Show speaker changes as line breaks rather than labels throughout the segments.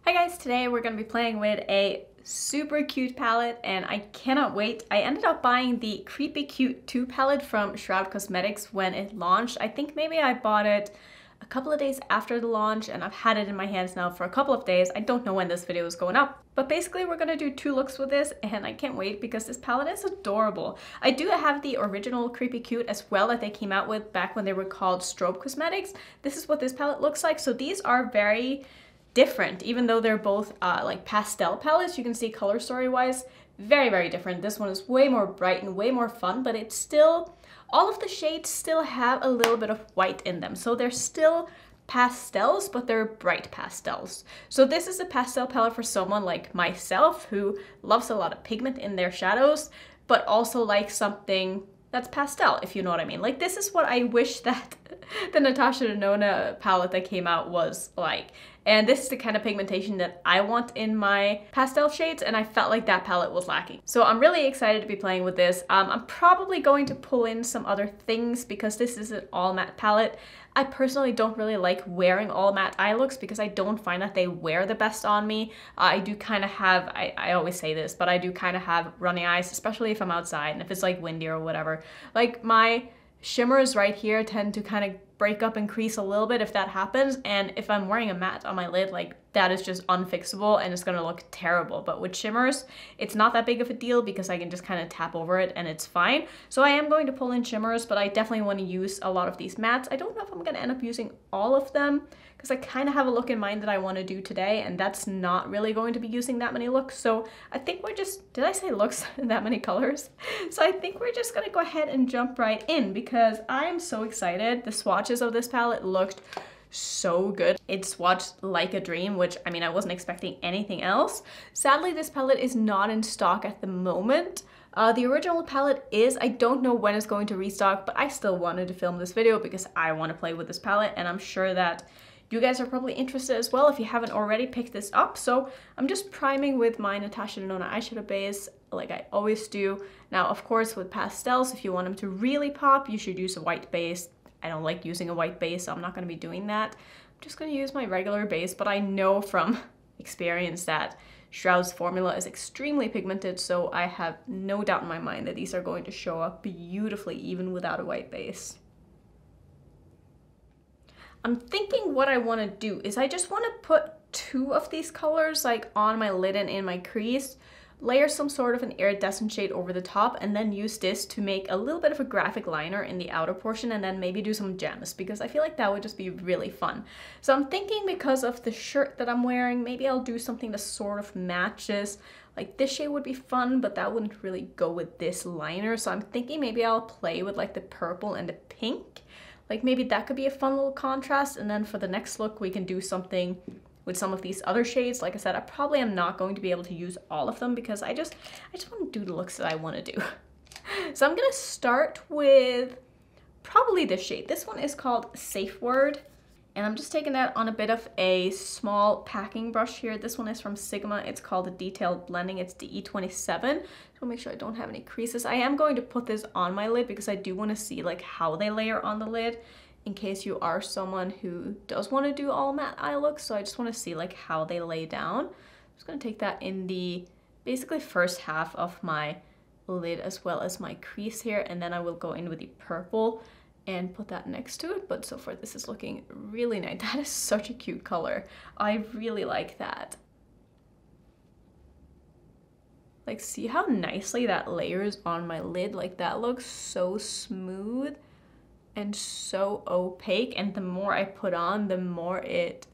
Hi guys, today we're going to be playing with a super cute palette and I cannot wait. I ended up buying the Creepy Cute 2 palette from Shroud Cosmetics when it launched. I think maybe I bought it a couple of days after the launch and I've had it in my hands now for a couple of days. I don't know when this video is going up. But basically we're going to do 2 looks with this and I can't wait because this palette is adorable. I do have the original Creepy Cute as well that they came out with back when they were called Shroud Cosmetics. This is what this palette looks like. So these are very different, even though they're both like pastel palettes. You can see color story wise, very different. This one is way more bright and way more fun, but it's still, all of the shades still have a little bit of white in them. So they're still pastels, but they're bright pastels. So this is a pastel palette for someone like myself who loves a lot of pigment in their shadows, but also likes something that's pastel, if you know what I mean. Like, this is what I wish that the Natasha Denona palette that came out was like. And this is the kind of pigmentation that I want in my pastel shades, and I felt like that palette was lacking. So I'm really excited to be playing with this. I'm probably going to pull in some other things because this is an all matte palette. I personally don't really like wearing all matte eye looks because I don't find that they wear the best on me. I do kind of have, I always say this, but I do kind of have runny eyes, especially if I'm outside and if it's like windy or whatever. Like, my shimmers right here tend to kind of break up and crease a little bit if that happens, and if I'm wearing a matte on my lid, like, that is just unfixable and it's gonna look terrible. But with shimmers, it's not that big of a deal because I can just kind of tap over it and it's fine. So I am going to pull in shimmers, but I definitely want to use a lot of these mattes. I don't know if I'm gonna end up using all of them because I kind of have a look in mind that I want to do today, and that's not really going to be using that many looks. So I think we're just, did I say looks? That many colors? So I think we're just gonna go ahead and jump right in because I am so excited. The swatches of this palette looked so good. It swatched like a dream, which, I mean, I wasn't expecting anything else. Sadly, this palette is not in stock at the moment. The original palette is, I don't know when it's going to restock, but I still wanted to film this video because I want to play with this palette, and I'm sure that you guys are probably interested as well if you haven't already picked this up. So I'm just priming with my Natasha Denona eyeshadow base like I always do. Now, of course, with pastels, if you want them to really pop, you should use a white base. I don't like using a white base, so I'm not going to be doing that. I'm just going to use my regular base, but I know from experience that Shroud's formula is extremely pigmented, so I have no doubt in my mind that these are going to show up beautifully even without a white base. I'm thinking what I want to do is I just want to put 2 of these colors like on my lid and in my crease, layer some sort of an iridescent shade over the top, and then use this to make a little bit of a graphic liner in the outer portion, and then maybe do some gems because I feel like that would just be really fun. So I'm thinking because of the shirt that I'm wearing, maybe I'll do something that sort of matches. Like, this shade would be fun, but that wouldn't really go with this liner. So I'm thinking maybe I'll play with like the purple and the pink. Like, maybe that could be a fun little contrast, and then for the next look we can do something with some of these other shades. Like I said, I probably am not going to be able to use all of them because I just want to do the looks that I want to do. So I'm gonna start with probably this shade. This one is called Safe Word, and I'm just taking that on a bit of a small packing brush here. This one is from Sigma. It's called the Detailed Blending. It's the E27. So make sure I don't have any creases. I am going to put this on my lid because I do want to see like how they layer on the lid, in case you are someone who does want to do all matte eye looks. So I just want to see like how they lay down. I'm just going to take that in the basically first half of my lid as well as my crease here, and then I will go in with the purple and put that next to it. But so far this is looking really nice. That is such a cute color. I really like that. Like, see how nicely that layers on my lid? Like, that looks so smooth and so opaque, and the more I put on, the more it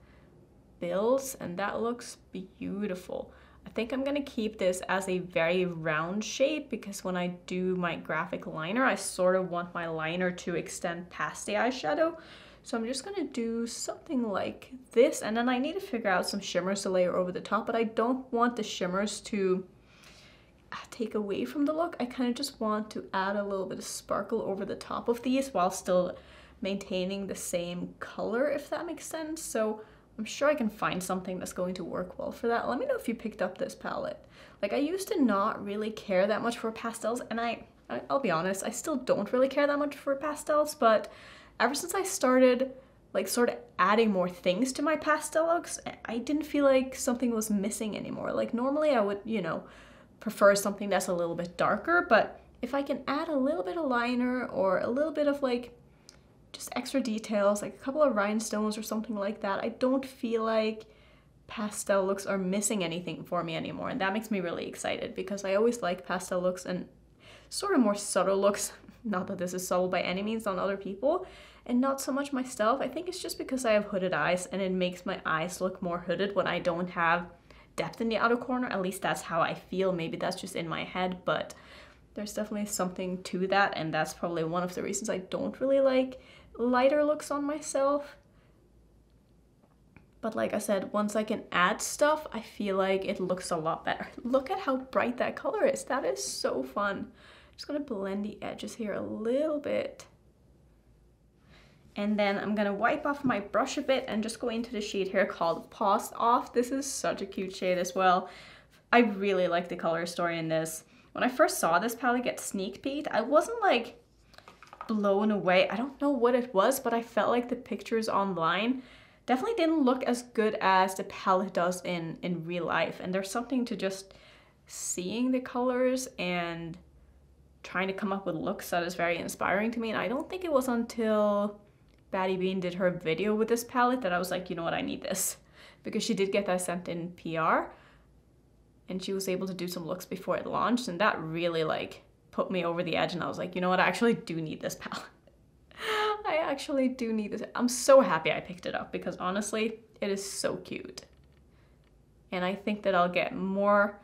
builds, and that looks beautiful. I think I'm gonna keep this as a very round shape because when I do my graphic liner, I sort of want my liner to extend past the eyeshadow. So I'm just gonna do something like this, and then I need to figure out some shimmers to layer over the top, but I don't want the shimmers to take away from the look. I kind of just want to add a little bit of sparkle over the top of these while still maintaining the same color, if that makes sense. So I'm sure I can find something that's going to work well for that. Let me know if you picked up this palette. Like, I used to not really care that much for pastels, and I'll be honest, I still don't really care that much for pastels, but ever since I started like sort of adding more things to my pastel looks. I didn't feel like something was missing anymore. Like normally I would, you know, prefer something that's a little bit darker, but if I can add a little bit of liner or a little bit of like just extra details, like a couple of rhinestones or something like that, I don't feel like pastel looks are missing anything for me anymore. And that makes me really excited because I always like pastel looks and sort of more subtle looks. Not that this is subtle by any means on other people, and not so much myself. I think it's just because I have hooded eyes and it makes my eyes look more hooded when I don't have depth in the outer corner. At least that's how I feel. Maybe that's just in my head, but there's definitely something to that, and that's probably one of the reasons I don't really like lighter looks on myself. But like I said, once I can add stuff, I feel like it looks a lot better. Look at how bright that color is. That is so fun. Just gonna blend the edges here a little bit. And then I'm gonna wipe off my brush a bit and just go into the shade here called Paused Off. This is such a cute shade as well. I really like the color story in this. When I first saw this palette get sneak peeked, I wasn't like blown away. I don't know what it was, but I felt like the pictures online definitely didn't look as good as the palette does in real life. And there's something to just seeing the colors and trying to come up with looks that is very inspiring to me. And I don't think it was until Batty Bean did her video with this palette that I was like, you know what, I need this. Because she did get that sent in PR and she was able to do some looks before it launched, and that really like put me over the edge, and I was like, you know what, I actually do need this palette. I actually do need this. I'm so happy I picked it up because honestly, it is so cute. And I think that I'll get more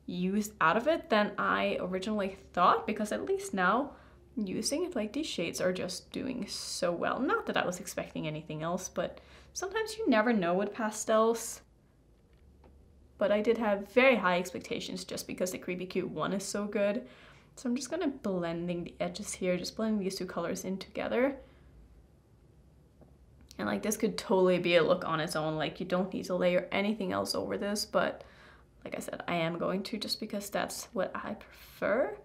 use out of it than I originally thought, because at least now using it, like these shades are just doing so well. Not that I was expecting anything else, but sometimes you never know with pastels. But I did have very high expectations just because the Creepy Cute 1 is so good. So I'm just gonna blending the edges here, just blending these two colors in together. And like this could totally be a look on its own, like you don't need to layer anything else over this, but like I said, I am going to just because that's what I prefer.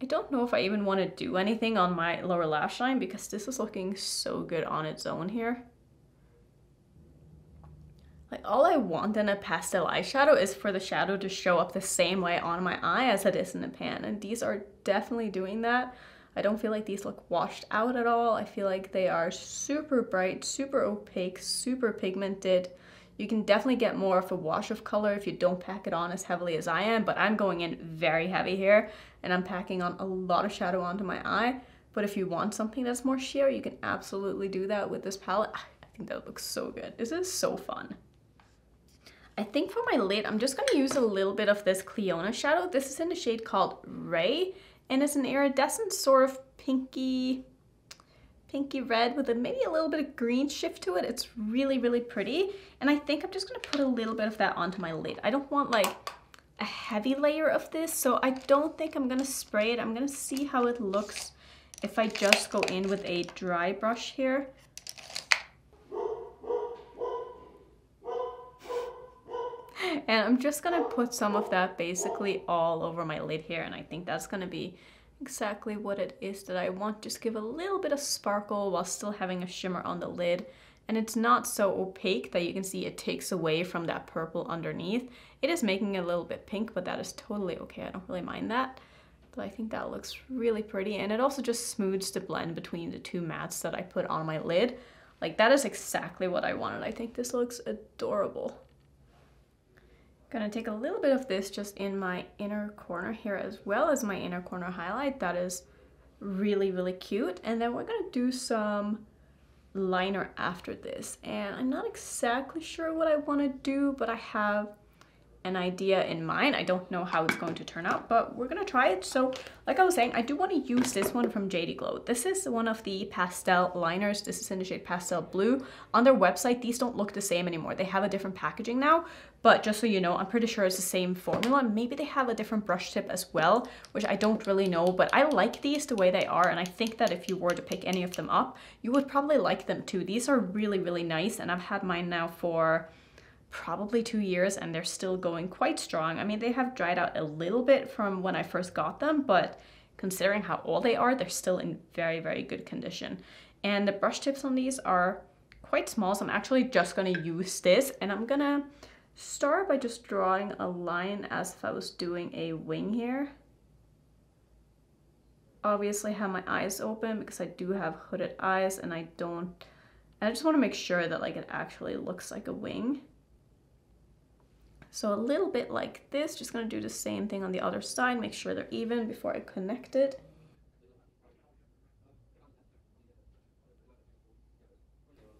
I don't know if I even want to do anything on my lower lash line because this is looking so good on its own here. Like all I want in a pastel eyeshadow is for the shadow to show up the same way on my eye as it is in the pan, and these are definitely doing that. I don't feel like these look washed out at all. I feel like they are super bright, super opaque, super pigmented. You can definitely get more of a wash of color if you don't pack it on as heavily as I am, but I'm going in very heavy here and I'm packing on a lot of shadow onto my eye. But if you want something that's more sheer, you can absolutely do that with this palette. I think that looks so good. This is so fun. I think for my lid, I'm just gonna use a little bit of this Cleona shadow. This is in the shade called Ray, and it's an iridescent sort of pinky red with maybe a little bit of green shift to it. It's really, really pretty. And I think I'm just gonna put a little bit of that onto my lid. I don't want like a heavy layer of this, so I don't think I'm gonna spray it. I'm gonna see how it looks if I just go in with a dry brush here. And I'm just gonna put some of that basically all over my lid here, and I think that's gonna be exactly what it is that I want. Just give a little bit of sparkle while still having a shimmer on the lid. And it's not so opaque that you can see it takes away from that purple underneath. It is making it a little bit pink, but that is totally okay. I don't really mind that. But I think that looks really pretty, and it also just smooths the blend between the two mattes that I put on my lid. Like that is exactly what I wanted. I think this looks adorable. Gonna take a little bit of this just in my inner corner here as well as my inner corner highlight. That is really, really cute. And then we're gonna do some liner after this. And I'm not exactly sure what I wanna do, but I have an idea in mind. I don't know how it's going to turn out, but we're gonna try it. So like I was saying, I do want to use this one from JD Glow. This is one of the pastel liners. This is in the shade Pastel Blue. On their website, these don't look the same anymore. They have a different packaging now, but just so you know, I'm pretty sure it's the same formula. Maybe they have a different brush tip as well, which I don't really know, but I like these the way they are, and I think that if you were to pick any of them up, you would probably like them too. These are really, really nice, and I've had mine now for probably 2 years and they're still going quite strong. I mean, they have dried out a little bit from when I first got them, but considering how old they are, they're still in very, very good condition. And the brush tips on these are quite small, so I'm actually just gonna use this, and I'm gonna start by just drawing a line as if I was doing a wing here. Obviously have my eyes open because I do have hooded eyes, and I just want to make sure that like it actually looks like a wing. So a little bit like this, just gonna do the same thing on the other side, make sure they're even before I connect it.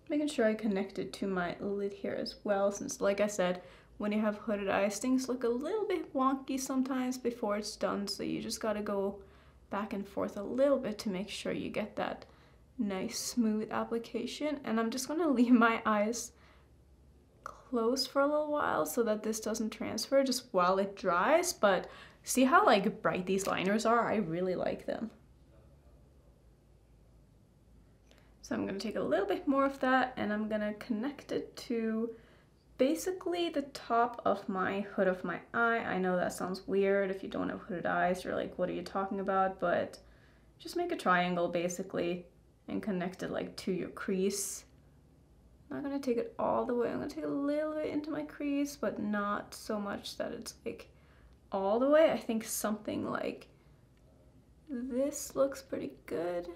Making sure I connect it to my lid here as well, since like I said, when you have hooded eyes, things look a little bit wonky sometimes before it's done, so you just gotta go back and forth a little bit to make sure you get that nice smooth application. And I'm just gonna leave my eyes closed for a little while so that this doesn't transfer just while it dries. But see how like bright these liners are? I really like them. So I'm gonna take a little bit more of that, and I'm gonna connect it to basically the top of my hood of my eye. I know that sounds weird. If you don't have hooded eyes, you're like, what are you talking about? But just make a triangle basically and connect it like to your crease. I'm not gonna take it all the way. I'm gonna take a little bit into my crease, but not so much that it's like all the way. I think something like this looks pretty good.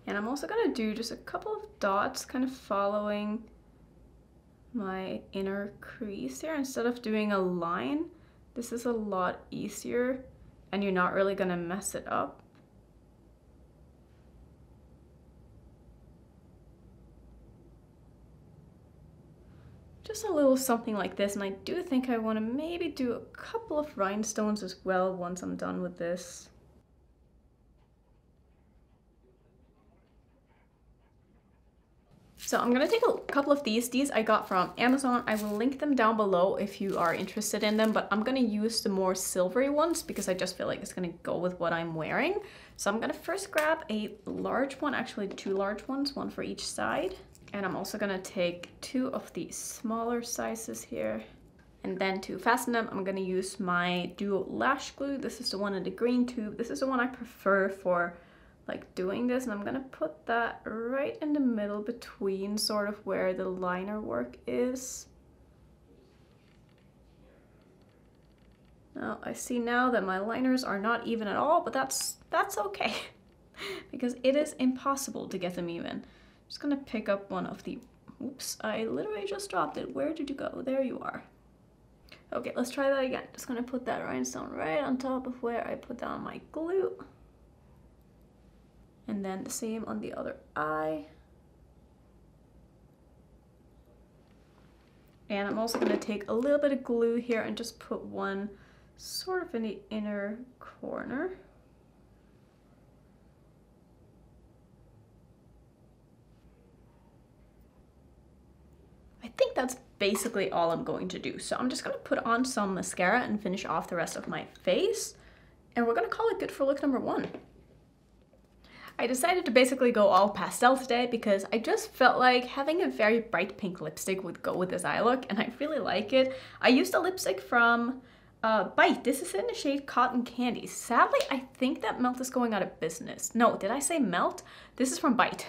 And I'm also gonna do just a couple of dots kind of following my inner crease here. Instead of doing a line, this is a lot easier and you're not really gonna mess it up. Just a little something like this, and I do think I want to maybe do a couple of rhinestones as well once I'm done with this. So I'm gonna take a couple of these. These I got from Amazon. I will link them down below if you are interested in them, but I'm gonna use the more silvery ones because I just feel like it's gonna go with what I'm wearing. So I'm gonna first grab a large one, actually 2 large ones, one for each side. And I'm also gonna take 2 of the smaller sizes here. And then to fasten them, I'm gonna use my dual lash glue. This is the one in the green tube. This is the one I prefer for like doing this, and I'm gonna put that right in the middle between sort of where the liner work is. Now I see now that my liners are not even at all, but that's okay because it is impossible to get them even. Just gonna pick up one of the, oops, I literally just dropped it. Where did you go? There you are. Okay, let's try that again. Just gonna put that rhinestone right on top of where I put down my glue. And then the same on the other eye. And I'm also gonna take a little bit of glue here and just put one sort of in the inner corner. I think that's basically all I'm going to do. So I'm just gonna put on some mascara and finish off the rest of my face. And we're gonna call it good for look number 1. I decided to basically go all pastel today because I just felt like having a very bright pink lipstick would go with this eye look, and I really like it. I used a lipstick from Bite. This is in the shade Cotton Candy. Sadly, I think that Melt is going out of business. No, did I say Melt? This is from Bite.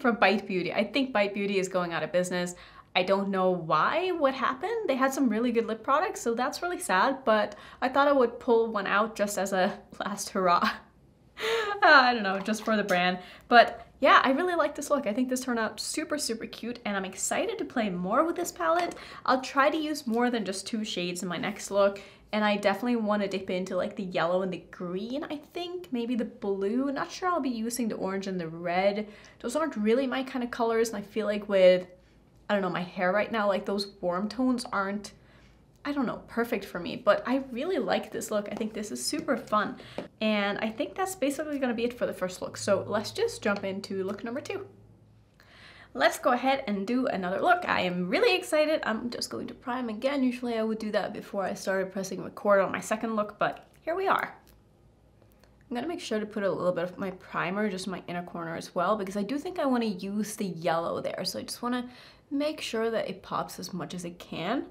From Bite Beauty. I think Bite Beauty is going out of business. I don't know why, what happened. They had some really good lip products, so that's really sad, but I thought I would pull one out just as a last hurrah. I don't know, just for the brand. But yeah, I really like this look. I think this turned out super, super cute, and I'm excited to play more with this palette. I'll try to use more than just 2 shades in my next look, and I definitely want to dip into like the yellow and the green, I think. Maybe the blue. Not sure I'll be using the orange and the red. Those aren't really my kind of colors, and I feel like with, I don't know, my hair right now, like those warm tones aren't, I don't know, perfect for me, but I really like this look. I think this is super fun. And I think that's basically gonna be it for the first look. So let's just jump into look number 2. Let's go ahead and do another look. I am really excited. I'm just going to prime again. Usually I would do that before I started pressing record on my second look, but here we are. I'm gonna make sure to put a little bit of my primer just in my inner corner as well, because I do think I wanna use the yellow there. So I just wanna make sure that it pops as much as it can.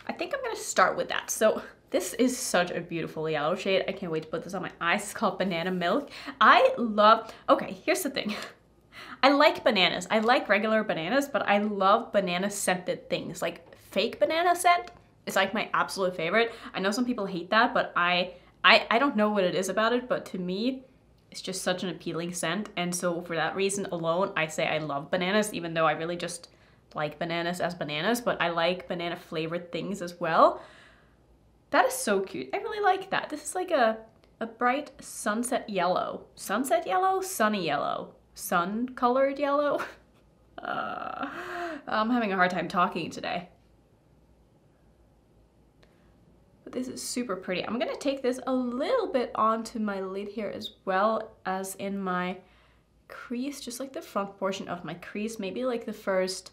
I think I'm gonna start with that. So This is such a beautiful yellow shade. I can't wait to put this on my eyes. It's called Banana Milk. I love, okay, here's the thing. I like bananas. I like regular bananas, but I love banana scented things. Like fake banana scent is like my absolute favorite. I know some people hate that, but I don't know what it is about it, but to me, it's just such an appealing scent. And so for that reason alone, I say I love bananas, even though I really just like bananas as bananas, but I like banana flavored things as well. That is so cute. I really like that. This is like a bright sunset yellow. Sunset yellow? Sunny yellow. Sun colored yellow? I'm having a hard time talking today. But this is super pretty. I'm gonna take this a little bit onto my lid here as well as in my crease, just like the front portion of my crease, maybe like the first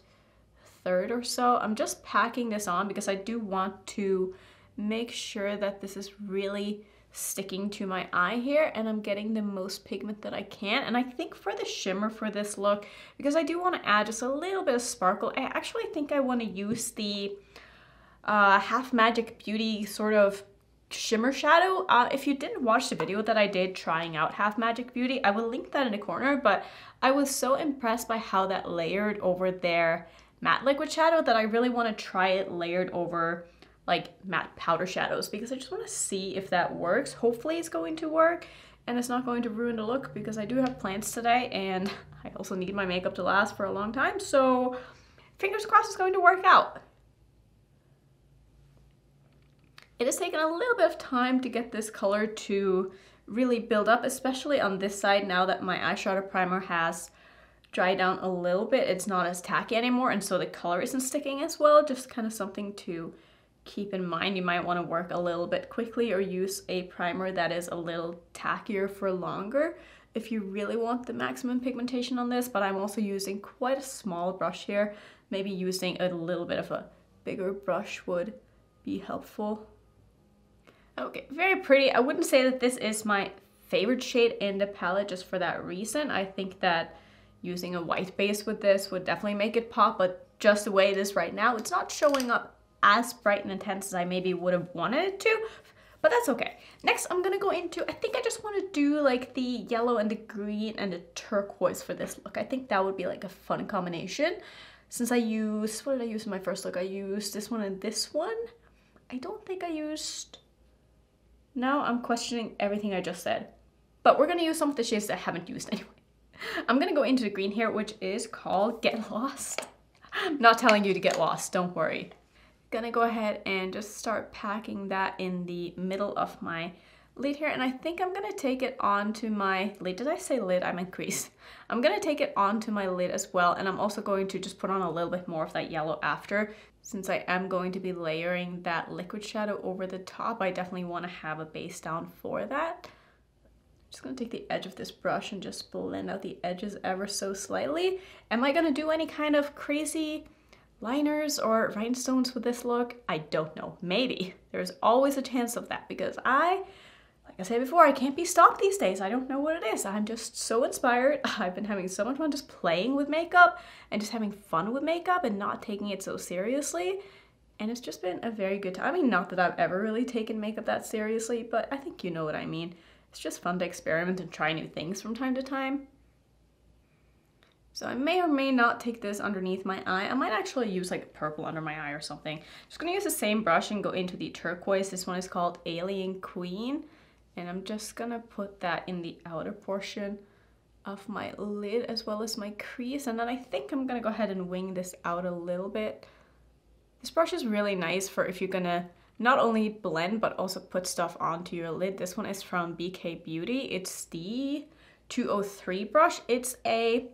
third or so. I'm just packing this on because I do want to make sure that this is really sticking to my eye here and I'm getting the most pigment that I can. And I think for the shimmer for this look, because I do want to add just a little bit of sparkle, I actually think I want to use the Half Magic Beauty sort of shimmer shadow. If you didn't watch the video that I did trying out Half Magic Beauty, I will link that in the corner, but I was so impressed by how that layered over their matte liquid shadow that I really want to try it layered over like matte powder shadows because I just want to see if that works. Hopefully it's going to work and it's not going to ruin the look because I do have plans today and I also need my makeup to last for a long time, so fingers crossed it's going to work out. It has taken a little bit of time to get this color to really build up, especially on this side now that my eyeshadow primer has dried down a little bit. It's not as tacky anymore and so the color isn't sticking as well. Just kind of something to keep in mind. You might want to work a little bit quickly or use a primer that is a little tackier for longer if you really want the maximum pigmentation on this, but I'm also using quite a small brush here. Maybe using a little bit of a bigger brush would be helpful. Okay, very pretty. I wouldn't say that this is my favorite shade in the palette just for that reason. I think that using a white base with this would definitely make it pop, but just the way it is right now, it's not showing up as bright and intense as I maybe would have wanted it to, but that's okay. Next, I'm gonna go into, I think I just want to do like the yellow and the green and the turquoise for this look. I think that would be like a fun combination. Since I used, what did I use in my first look? I used this one and this one. I don't think I used, now I'm questioning everything I just said, but we're gonna use some of the shades that I haven't used anyway. I'm gonna go into the green here, which is called Get Lost. I'm not telling you to get lost, don't worry. Gonna go ahead and just start packing that in the middle of my lid here, and I think I'm gonna take it onto my lid. Did I say lid? I meant crease. I'm gonna take it onto my lid as well, and I'm also going to just put on a little bit more of that yellow after, since I am going to be layering that liquid shadow over the top. I definitely want to have a base down for that. Just gonna take the edge of this brush and just blend out the edges ever so slightly. Am I gonna do any kind of crazy liners or rhinestones with this look? I don't know. Maybe. There's always a chance of that because like I said before, I can't be stopped these days. I don't know what it is. I'm just so inspired. I've been having so much fun just playing with makeup and just having fun with makeup and not taking it so seriously. And it's just been a very good time. I mean, not that I've ever really taken makeup that seriously, but I think you know what I mean. It's just fun to experiment and try new things from time to time. So I may or may not take this underneath my eye. I might actually use like purple under my eye or something. Just gonna use the same brush and go into the turquoise. This one is called Alien Queen. And I'm just gonna put that in the outer portion of my lid as well as my crease. And then I think I'm gonna go ahead and wing this out a little bit. This brush is really nice for if you're gonna not only blend but also put stuff onto your lid. This one is from BK Beauty. It's the 203 brush. It's a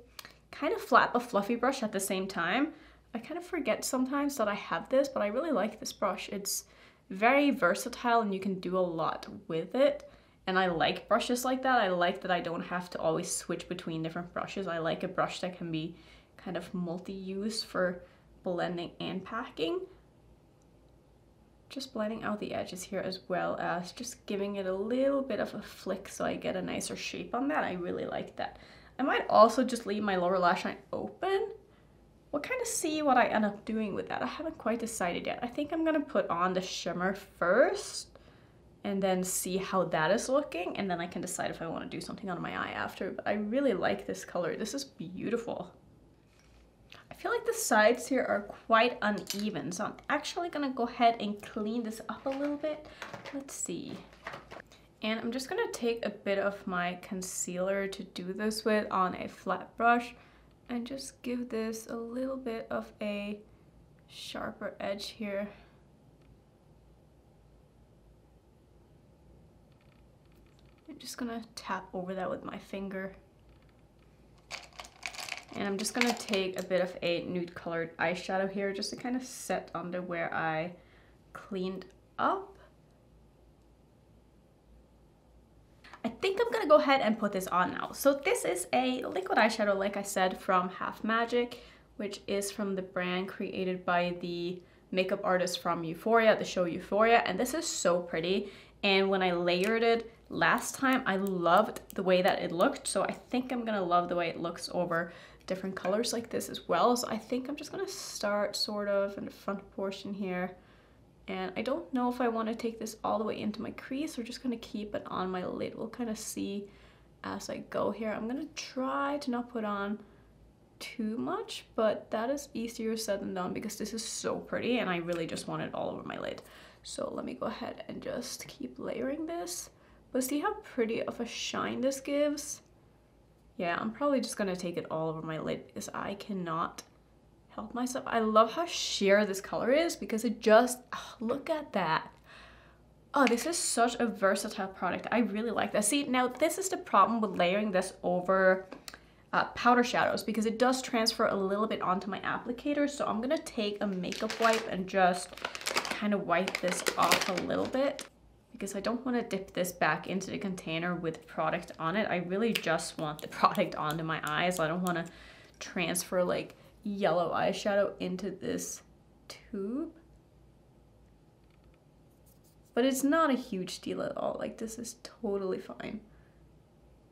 kind of flat but fluffy brush at the same time. I kind of forget sometimes that I have this, but I really like this brush. It's very versatile and you can do a lot with it. And I like brushes like that. I like that I don't have to always switch between different brushes. I like a brush that can be kind of multi-use for blending and packing. Just blending out the edges here as well as just giving it a little bit of a flick so I get a nicer shape on that. I really like that. I might also just leave my lower lash line open. We'll kind of see what I end up doing with that. I haven't quite decided yet. I think I'm gonna put on the shimmer first. and then see how that is looking, and then I can decide if I want to do something on my eye after. But I really like this color. This is beautiful. I feel like the sides here are quite uneven, so I'm actually gonna go ahead and clean this up a little bit. Let's see. And I'm just gonna take a bit of my concealer to do this with on a flat brush and just give this a little bit of a sharper edge here. I'm just gonna tap over that with my finger. And I'm just gonna take a bit of a nude colored eyeshadow here just to kind of set under where I cleaned up. I think I'm gonna go ahead and put this on now. So this is a liquid eyeshadow, like I said, from Half Magic, which is from the brand created by the makeup artist from Euphoria, the show Euphoria. And this is so pretty. And when I layered it last time, I loved the way that it looked. So I think I'm gonna love the way it looks over different colors like this as well. So I think I'm just gonna start sort of in the front portion here. And I don't know if I want to take this all the way into my crease or just gonna keep it on my lid. We'll kind of see as I go here. I'm gonna try to not put on too much, but that is easier said than done because this is so pretty and I really just want it all over my lid. So let me go ahead and just keep layering this. But see how pretty of a shine this gives? Yeah, I'm probably just gonna take it all over my lid because I cannot help myself. I love how sheer this color is because it just, oh, look at that. Oh, this is such a versatile product. I really like that. See, now this is the problem with layering this over powder shadows because it does transfer a little bit onto my applicator. So I'm gonna take a makeup wipe and just kind of wipe this off a little bit because I don't want to dip this back into the container with product on it. I really just want the product onto my eyes. I don't want to transfer like yellow eyeshadow into this tube. But it's not a huge deal at all. Like, this is totally fine.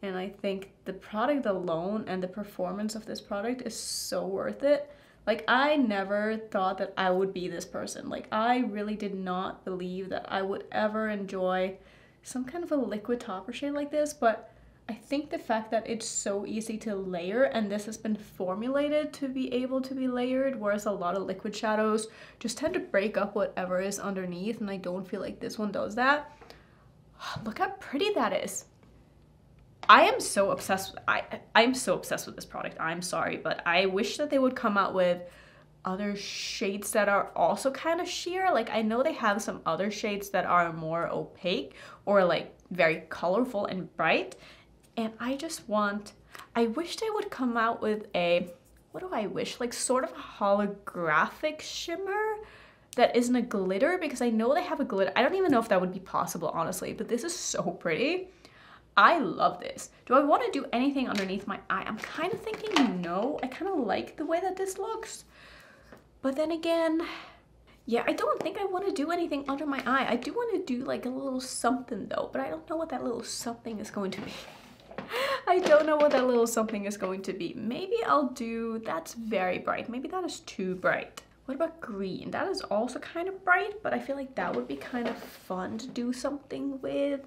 And I think the product alone and the performance of this product is so worth it. Like, I never thought that I would be this person. Like, I really did not believe that I would ever enjoy some kind of a liquid topper shade like this, but I think the fact that it's so easy to layer and this has been formulated to be able to be layered, whereas a lot of liquid shadows just tend to break up whatever is underneath, and I don't feel like this one does that. Look how pretty that is. I am so obsessed with, I'm so obsessed with this product. I'm sorry, but I wish that they would come out with other shades that are also kind of sheer. Like, I know they have some other shades that are more opaque or like very colorful and bright. And I just want, I wish they would come out with a, what do I wish? Like sort of a holographic shimmer that isn't a glitter, because I know they have a glitter. I don't even know if that would be possible, honestly, but this is so pretty. I love this. Do I want to do anything underneath my eye? I'm kind of thinking no. I kind of like the way that this looks. But then again, yeah, I don't think I want to do anything under my eye. I do want to do like a little something though, but I don't know what that little something is going to be. I don't know what that little something is going to be. Maybe I'll do, that's very bright. Maybe that is too bright. What about green? That is also kind of bright, but I feel like that would be kind of fun to do something with.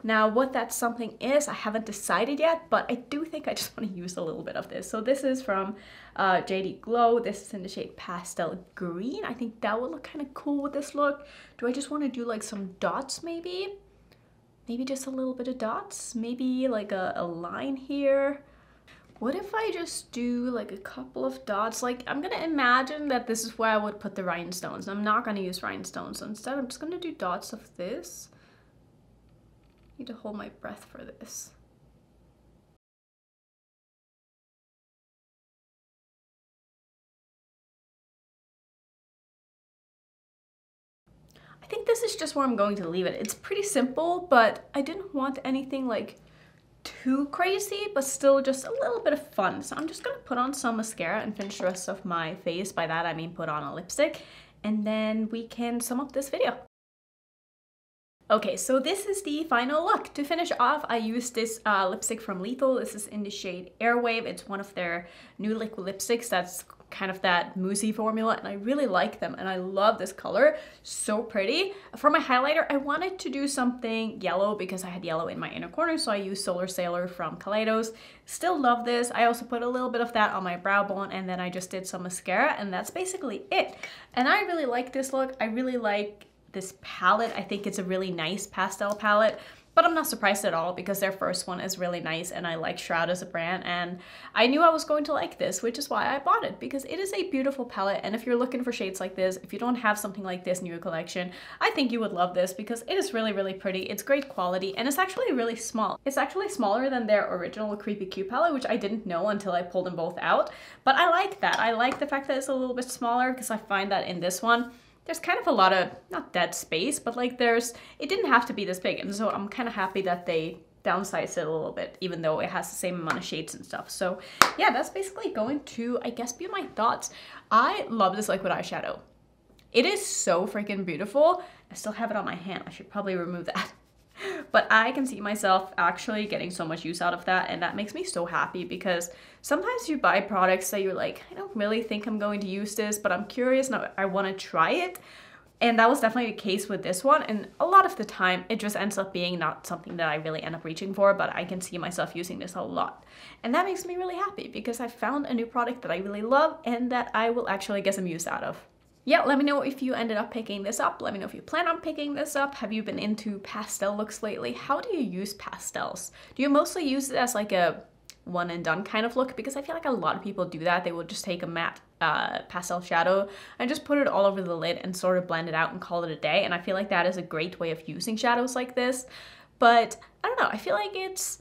Now, what that something is, I haven't decided yet, but I do think I just want to use a little bit of this. So this is from JD Glow. This is in the shade Pastel Green. I think that would look kind of cool with this look. Do I just want to do like some dots maybe? Maybe just a little bit of dots? Maybe like a line here? What if I just do like a couple of dots? Like, I'm gonna imagine that this is where I would put the rhinestones. I'm not gonna use rhinestones. So instead, I'm just gonna do dots of this. Need to hold my breath for this. I think this is just where I'm going to leave it. It's pretty simple, but I didn't want anything like too crazy, but still just a little bit of fun. So I'm just gonna put on some mascara and finish the rest of my face. By that I mean put on a lipstick, and then we can sum up this video. Okay, so this is the final look. To finish off, I used this lipstick from Lethal. This is in the shade Airwave. It's one of their new liquid lipsticks that's kind of that moussey formula, and I really like them, and I love this color. So pretty. For my highlighter, I wanted to do something yellow because I had yellow in my inner corner, so I used Solar Sailor from Kaleidos. Still love this. I also put a little bit of that on my brow bone, and then I just did some mascara, and that's basically it. And I really like this look. I really like this palette. I think it's a really nice pastel palette. But I'm not surprised at all because their first one is really nice, and I like Shroud as a brand, and I knew I was going to like this, which is why I bought it, because it is a beautiful palette. And if you're looking for shades like this, if you don't have something like this in your collection, I think you would love this because it is really, really pretty. It's great quality, and it's actually really small. It's actually smaller than their original Creepy Cute palette, which I didn't know until I pulled them both out. But I like that. I like the fact that it's a little bit smaller because I find that in this one, there's kind of a lot of, not dead space, but like it didn't have to be this big. And so I'm kind of happy that they downsized it a little bit, even though it has the same amount of shades and stuff. So yeah, that's basically going to, I guess, be my thoughts. I love this liquid eyeshadow. It is so freaking beautiful. I still have it on my hand. I should probably remove that. But I can see myself actually getting so much use out of that, and that makes me so happy because sometimes you buy products that you're like, I don't really think I'm going to use this, but I'm curious and I want to try it. And that was definitely the case with this one, and a lot of the time it just ends up being not something that I really end up reaching for, but I can see myself using this a lot. And that makes me really happy because I found a new product that I really love and that I will actually get some use out of. Yeah, let me know if you ended up picking this up. Let me know if you plan on picking this up. Have you been into pastel looks lately? How do you use pastels? Do you mostly use it as like a one and done kind of look? Because I feel like a lot of people do that. They will just take a matte pastel shadow and just put it all over the lid and sort of blend it out and call it a day. And I feel like that is a great way of using shadows like this. But I don't know, I feel like it's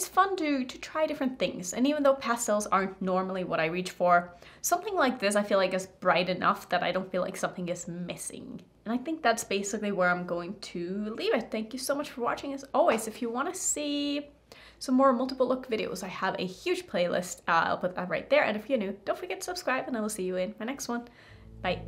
fun to try different things. And even though pastels aren't normally what I reach for, something like this I feel like is bright enough that I don't feel like something is missing. And I think that's basically where I'm going to leave it. Thank you so much for watching. As always, if you want to see some more multiple look videos, I have a huge playlist. I'll put that right there. And if you're new, don't forget to subscribe, and I will see you in my next one. Bye.